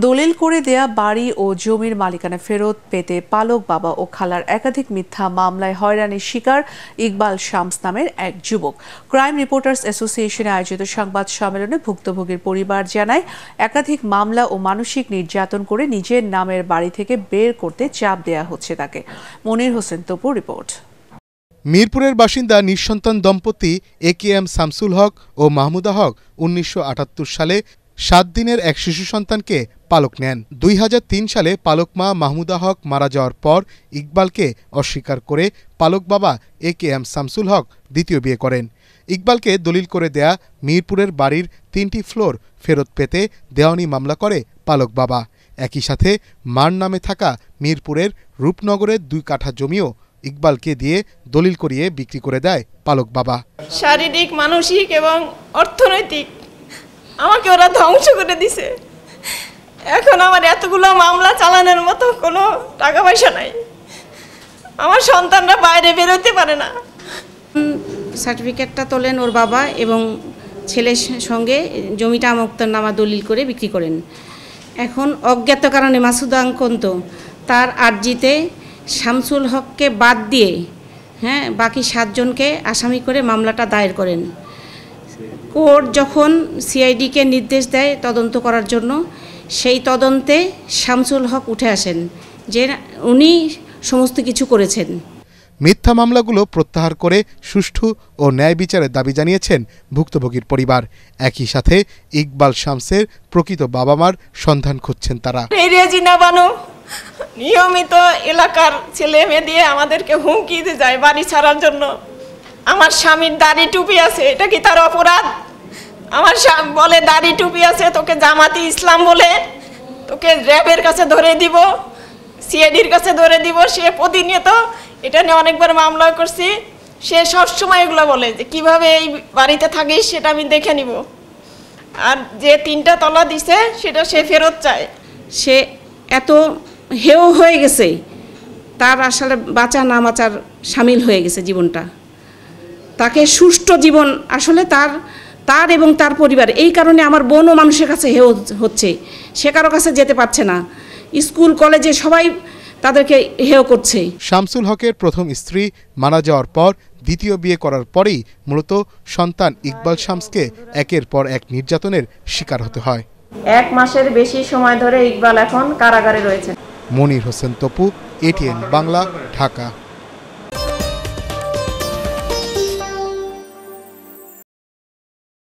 দলিল করে দেয়া বাড়ি ও জমির মালিকানা ফেরত পেতে পালক বাবা ও খালার একাধিক মিথ্যা মামলায় হয়রানির শিকার ইকবাল শামস নামের এক যুবক। ক্রাইম রিপোর্টার্স অ্যাসোসিয়েশনে আয়োজিত সংবাদ সম্মেলনে ভুক্তভোগীর পরিবার জানায়, একাধিক মামলা ও মানসিক নির্যাতন করে নিজের নামের বাড়ি থেকে বের করতে চাপ দেয়া হচ্ছে তাকে। মনির হোসেন তপুর রিপোর্ট। মিরপুরের বাসিন্দা নিঃসন্তান দম্পতি AKM শামসুল হক ও মাহমুদা হক ১৯৭৮ সালে ৭ দিনের এক শিশু সন্তানকে পালক নেন। ২০০৩ সালে পালক মা মাহমুদা হক মারা যাওয়ার পর ইকবালকে অস্বীকার করে পালক বাবা AKM শামসুল হক দ্বিতীয় বিয়ে করেন। ইকবালকে দলিল করে দেয়া মিরপুরের বাড়ির ৩টি ফ্লোর ফেরত পেতে দেওয়ানি মামলা করে পালক বাবা। একই সাথে মার নামে থাকা মিরপুরের রূপনগরের ২ কাঠা জমিও ইকবালকে দিয়ে দলিল করিয়ে বিক্রি করে দেয় পালক বাবা। শারীরিক, মানসিক এবং অর্থনৈতিক আমাকে ওরা ধ্বংস করে দিছে। এখন আমার এতগুলো মামলা চালানোর মতো কোনো টাকা পয়সা নাই। আমার সন্তানরা বাইরে বেরোতে পারে না। সার্টিফিকেটটা তোলেন ওর বাবা এবং ছেলের সঙ্গে জমিটা মুক্তারনামা দলিল করে বিক্রি করেন। এখন অজ্ঞাত কারণে মাসুদাঙ্কন্ত তার আর্জিতে শামসুল হককে বাদ দিয়ে বাকি 7 জনকে আসামি করে মামলাটা দায়ের করেন। কোর্ট যখন CID-কে নির্দেশ দেয় তদন্ত করার জন্য, সেই তদন্তে শামসুল হক উঠে আসেন যে উনি সমস্ত কিছু করেছেন। মিথ্যা মামলাগুলো প্রত্যাহার করে সুষ্ঠু ও ন্যায় বিচারের দাবি জানিয়েছেন ভুক্তভোগীর পরিবার। একই সাথে ইকবাল শামসের প্রকৃত বাবা মার সন্ধান খুঁজছেন তারা। নিয়মিত এলাকার ছেলে মেয়ে দিয়ে আমাদেরকে হুমকি দিয়ে যায় বাড়ি ছাড়ার জন্য। আমার স্বামীর দাড়ি টুপি আছে, এটা কি তার অপরাধ? আমার স্বামী বলে দাড়ি টুপি আছে, তোকে জামাতি ইসলাম বলে তোকে র্যাবের কাছে ধরে দিব, CID-র কাছে ধরে দিব। সে প্রতিনিয়ত এটা নিয়ে অনেকবার মামলা করছি। সে সবসময় এগুলো বলে যে কিভাবে এই বাড়িতে থাকিস সেটা আমি দেখে নিব, আর যে 3টা তলা দিছে সেটা সে ফেরত চায়। সে এত হেও হয়ে গেছে, তার আসলে বাঁচা না বাঁচার সামিল হয়ে গেছে জীবনটা। তাকে সুষ্ঠু জীবন আসলে তার এবং তার পরিবার, এই কারণে আমার বোনও মানুষের কাছে হেও হচ্ছে, সে কারো কাছে যেতে পারছে না। স্কুল কলেজে সবাই তাদেরকে হেও করছে। শামসুল হকের প্রথম স্ত্রী মারা যাওয়ার পর দ্বিতীয় বিয়ে করার পরেই মূলত সন্তান ইকবাল শামসকে একের পর এক নির্যাতনের শিকার হতে হয়। 1 মাসের বেশি সময় ধরে ইকবাল এখন কারাগারে রয়েছে। মনির হোসেন তপু, ATN বাংলা, ঢাকা।